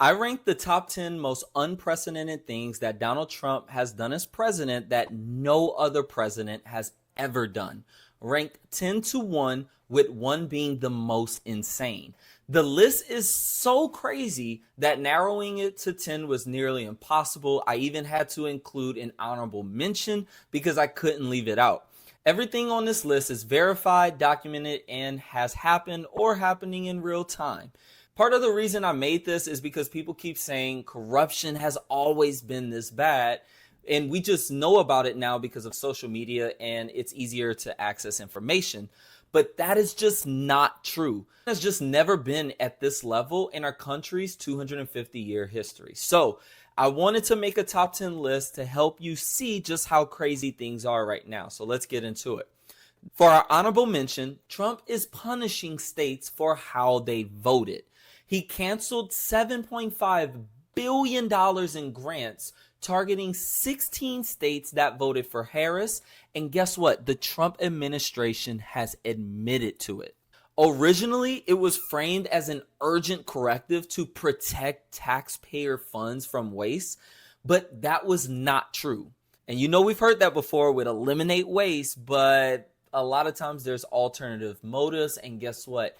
I ranked the top 10 most unprecedented things that Donald Trump has done as president that no other president has ever done. Ranked 10 to 1, with 1 being the most insane. The list is so crazy that narrowing it to 10 was nearly impossible. I even had to include an honorable mention because I couldn't leave it out. Everything on this list is verified, documented, and has happened or happening in real time. Part of the reason I made this is because people keep saying corruption has always been this bad, and we just know about it now because of social media and it's easier to access information. But that is just not true. It has just never been at this level in our country's 250-year history. So I wanted to make a top 10 list to help you see just how crazy things are right now. So let's get into it. For our honorable mention, Trump is punishing states for how they voted. He canceled $7.5 billion in grants targeting 16 states that voted for Harris. And guess what? The Trump administration has admitted to it. Originally, it was framed as an urgent corrective to protect taxpayer funds from waste, but that was not true. And you know, we've heard that before with eliminate waste, but a lot of times there's alternative motives. And guess what?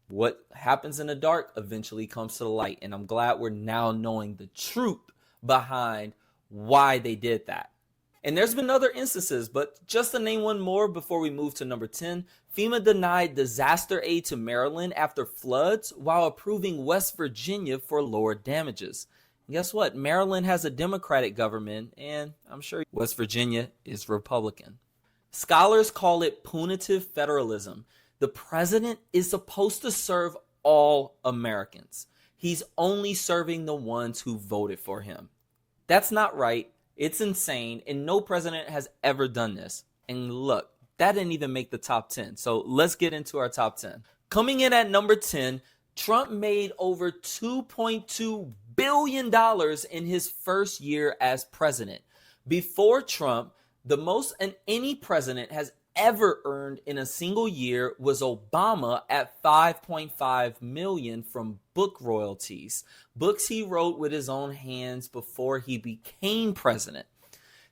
What happens in the dark eventually comes to the light. And I'm glad we're now knowing the truth behind why they did that. And there's been other instances, but just to name one more before we move to number 10, FEMA denied disaster aid to Maryland after floods while approving West Virginia for lower damages. And guess what? Maryland has a Democratic government, and I'm sure West Virginia is Republican. Scholars call it punitive federalism. The president is supposed to serve all Americans. He's only serving the ones who voted for him. That's not right. It's insane, and no president has ever done this. And look, that didn't even make the top 10. So let's get into our top 10. Coming in at number 10, Trump made over $2.2 billion in his first year as president. Before Trump, the most any president has ever earned in a single year was Obama at $5.5 million from book royalties, books he wrote with his own hands before he became president.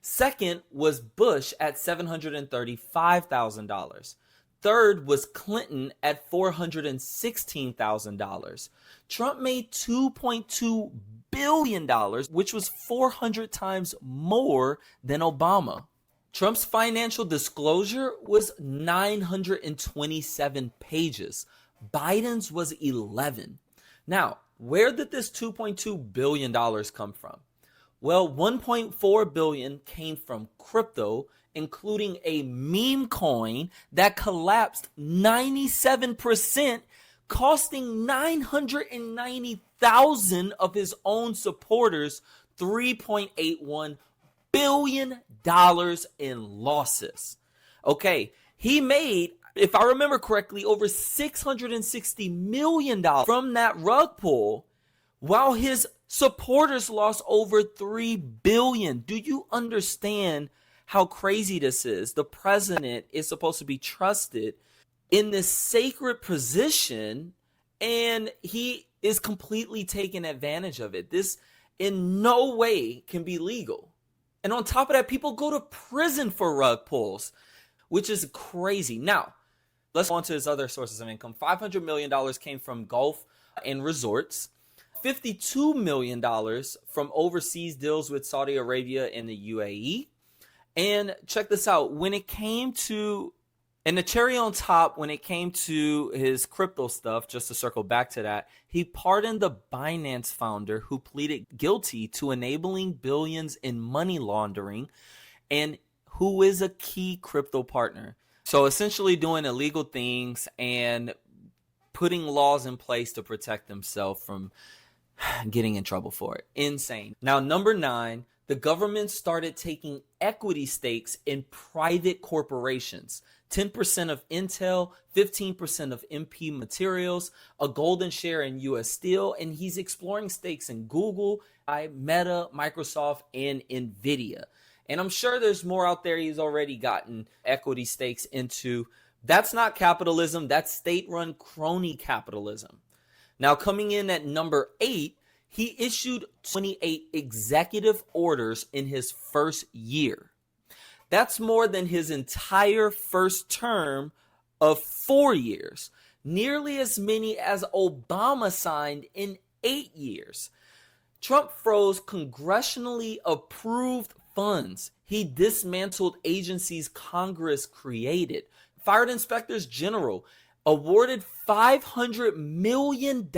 Second was Bush at $735,000. Third was Clinton at $416,000. Trump made $2.2 billion, which was 400 times more than Obama. Trump's financial disclosure was 927 pages. Biden's was 11. Now, where did this $2.2 billion come from? Well, $1.4 billion came from crypto, including a meme coin that collapsed 97%, costing 990,000 of his own supporters $3.81 billion in losses. Okay, he made, if I remember correctly, over $660 million from that rug pull, while his supporters lost over $3 billion. Do you understand how crazy this is? The president is supposed to be trusted in this sacred position, and he is completely taking advantage of it. This in no way can be legal. And on top of that, people go to prison for rug pulls, which is crazy. Now, let's go on to his other sources of income. $500 million came from golf and resorts. $52 million from overseas deals with Saudi Arabia and the UAE. And check this out. When it came to, and the cherry on top, when it came to his crypto stuff, just to circle back to that, he pardoned the Binance founder who pleaded guilty to enabling billions in money laundering and who is a key crypto partner. So essentially doing illegal things and putting laws in place to protect himself from getting in trouble for it. Insane. Now, number 9, the government started taking equity stakes in private corporations. 10% of Intel, 15% of MP Materials, a golden share in US Steel, and he's exploring stakes in Google, Meta, Microsoft, and Nvidia. And I'm sure there's more out there he's already gotten equity stakes into. That's not capitalism, that's state-run crony capitalism. Now, coming in at number 8, He issued 28 executive orders in his first year. That's more than his entire first term of 4 years, nearly as many as Obama signed in 8 years. Trump froze congressionally approved funds. He dismantled agencies Congress created, fired inspectors general, awarded $500 million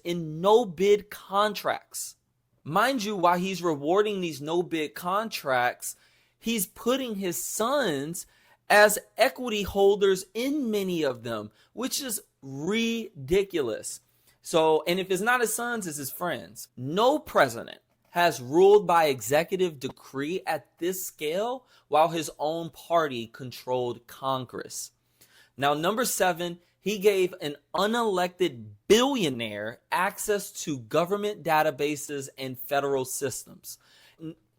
in no-bid contracts. Mind you, while he's rewarding these no-bid contracts, he's putting his sons as equity holders in many of them, which is ridiculous. So, and if it's not his sons, it's his friends. No president has ruled by executive decree at this scale while his own party controlled Congress. Now, number 7, he gave an unelected billionaire access to government databases and federal systems.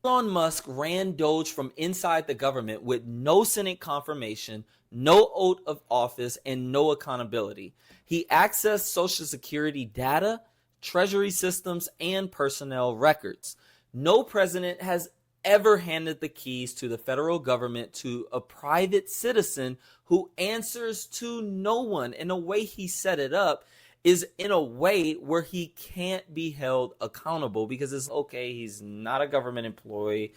Elon Musk ran Doge from inside the government with no Senate confirmation, no oath of office, and no accountability. He accessed Social Security data, Treasury systems, and personnel records. No president has ever handed the keys to the federal government to a private citizen who answers to no one. And the way he set it up is in a way where he can't be held accountable, because it's okay, he's not a government employee,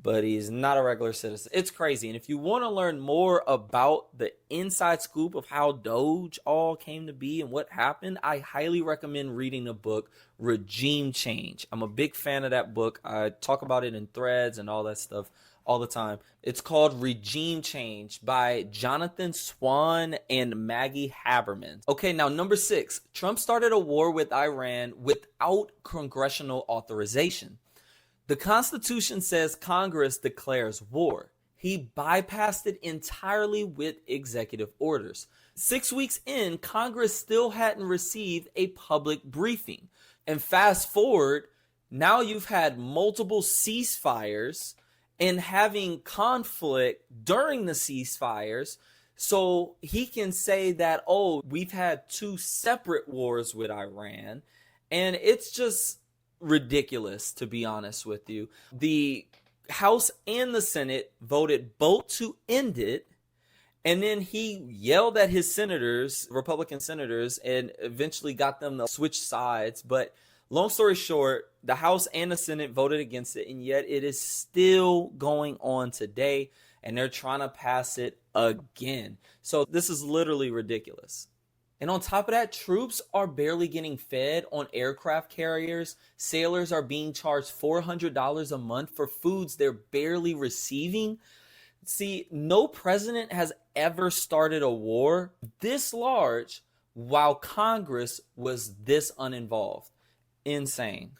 but he's not a regular citizen. It's crazy. And if you want to learn more about the inside scoop of how Doge all came to be and what happened, I highly recommend reading the book Regime Change. I'm a big fan of that book. I talk about it in threads and all that stuff all the time. It's called Regime Change by Jonathan Swan and Maggie Haberman. Okay, now number 6, Trump started a war with Iran without congressional authorization. The Constitution says Congress declares war. He bypassed it entirely with executive orders. 6 weeks in, Congress still hadn't received a public briefing. And fast forward, now you've had multiple ceasefires and having conflict during the ceasefires, so he can say that, oh, we've had 2 separate wars with Iran, and it's just ridiculous, to be honest with you. The House and the Senate voted both to end it, and then he yelled at his senators, Republican senators, and eventually got them to switch sides. But long story short, the House and the Senate voted against it, and yet it is still going on today, and they're trying to pass it again. So this is literally ridiculous. And on top of that, troops are barely getting fed on aircraft carriers. Sailors are being charged $400 a month for foods they're barely receiving. See, no president has ever started a war this large while Congress was this uninvolved. Insane.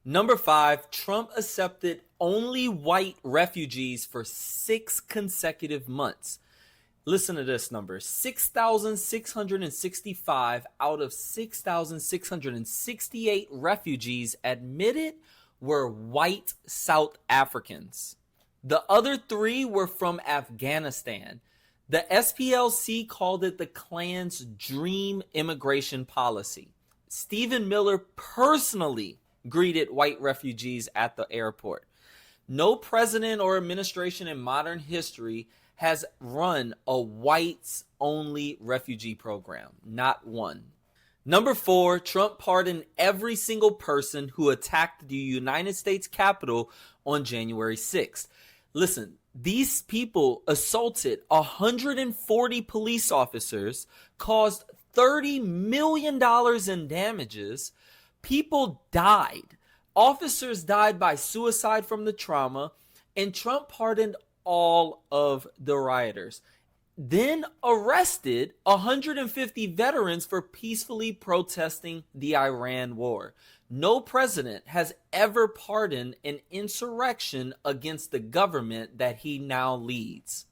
Number 5, Trump accepted only white refugees for 6 consecutive months. Listen to this number: 6,665 out of 6,668 refugees admitted were white South Africans. The other 3 were from Afghanistan. The SPLC called it the Klan's dream immigration policy. Stephen Miller personally greeted white refugees at the airport. No president or administration in modern history has run a whites-only refugee program. Not one. Number 4, Trump pardoned every single person who attacked the United States Capitol on January 6th. Listen, these people assaulted 140 police officers, caused $30 million in damages. People died. Officers died by suicide from the trauma, and Trump pardoned all of the rioters. Then arrested 150 veterans for peacefully protesting the Iran war. No president has ever pardoned an insurrection against the government that he now leads.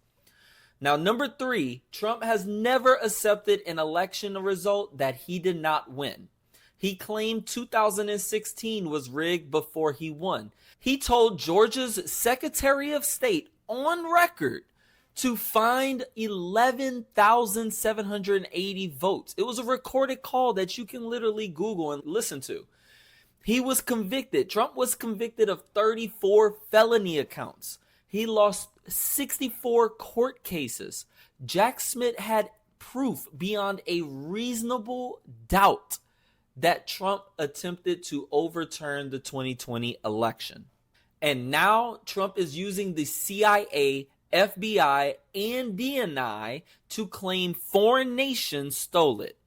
Now, number 3, Trump has never accepted an election result that he did not win. He claimed 2016 was rigged before he won. He told Georgia's Secretary of State on record to find 11,780 votes. It was a recorded call that you can literally Google and listen to. He was convicted. Trump was convicted of 34 felony accounts. He lost 64 court cases. Jack Smith had proof beyond a reasonable doubt that Trump attempted to overturn the 2020 election. And now Trump is using the CIA, FBI, and DNI to claim foreign nations stole it.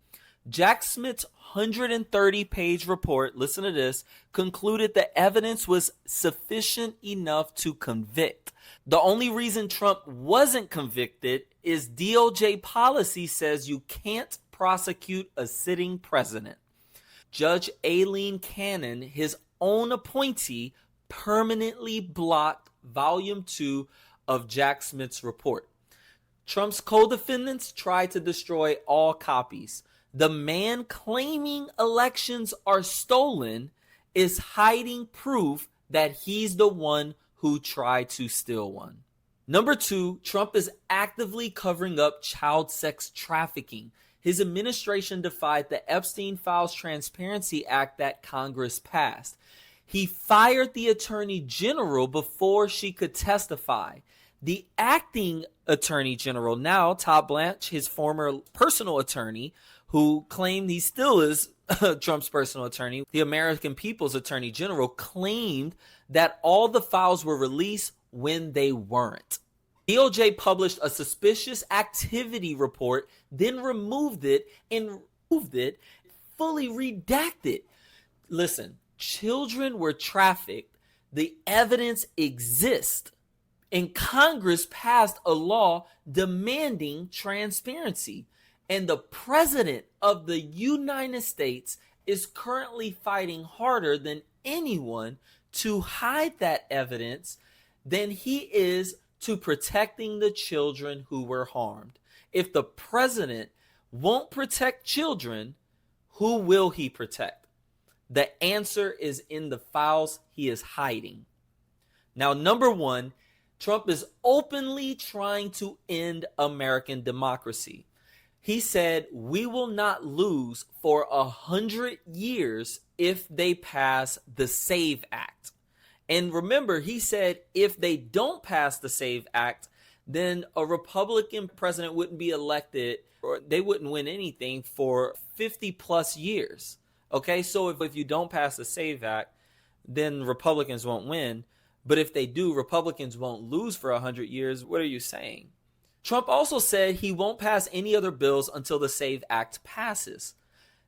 Jack Smith's 130-page report, listen to this, concluded the evidence was sufficient enough to convict. The only reason Trump wasn't convicted is DOJ policy says you can't prosecute a sitting president. Judge Aileen Cannon, his own appointee, permanently blocked Volume 2 of Jack Smith's report. Trump's co-defendants tried to destroy all copies. The man claiming elections are stolen is hiding proof that he's the one who tried to steal one. Number 2, Trump is actively covering up child sex trafficking. His administration defied the Epstein Files Transparency Act that Congress passed. He fired the attorney general before she could testify. The acting attorney general, now Todd Blanche, his former personal attorney, who claimed he still is Trump's personal attorney, the American People's Attorney General, claimed that all the files were released when they weren't. DOJ published a suspicious activity report, then removed it fully redacted. Listen, children were trafficked. The evidence exists. And Congress passed a law demanding transparency. And the president of the United States is currently fighting harder than anyone to hide that evidence than he is to protecting the children who were harmed. If the president won't protect children, who will he protect? The answer is in the files he is hiding. Now, number 1, Trump is openly trying to end American democracy. He said, we will not lose for 100 years if they pass the SAVE Act. And remember, he said if they don't pass the SAVE Act, then a Republican president wouldn't be elected, or they wouldn't win anything for 50 plus years. Okay, so if you don't pass the SAVE Act, then Republicans won't win. But if they do, Republicans won't lose for 100 years. What are you saying? Trump also said he won't pass any other bills until the SAVE Act passes.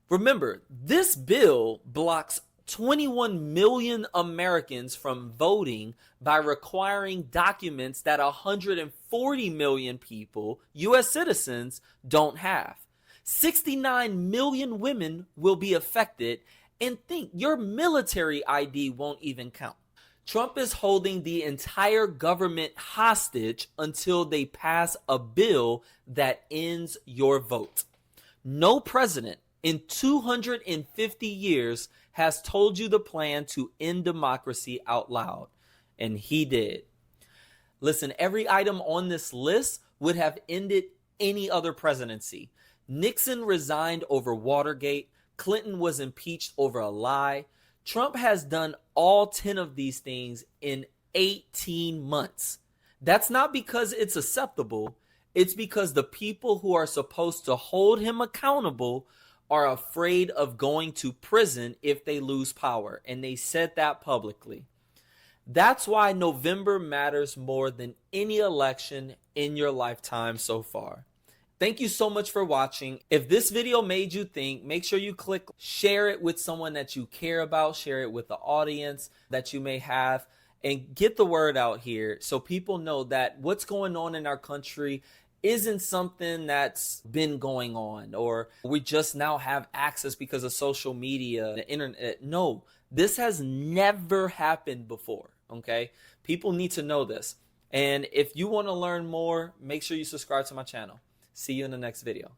Remember, this bill blocks 21 million Americans from voting by requiring documents that 140 million people, U.S. citizens, don't have. 69 million women will be affected, and think your military ID won't even count. Trump is holding the entire government hostage until they pass a bill that ends your vote. No president in 250 years has told you the plan to end democracy out loud, and he did. Listen, every item on this list would have ended any other presidency. Nixon resigned over Watergate. Clinton was impeached over a lie. Trump has done all 10 of these things in 18 months. That's not because it's acceptable. It's because the people who are supposed to hold him accountable are afraid of going to prison if they lose power. And they said that publicly. That's why November matters more than any election in your lifetime so far. Thank you so much for watching. If this video made you think, make sure you share it with someone that you care about, share it with the audience that you may have, and get the word out here so people know that what's going on in our country isn't something that's been going on, or we just now have access because of social media, the internet. No, this has never happened before, okay? People need to know this. And if you want to learn more, make sure you subscribe to my channel. See you in the next video.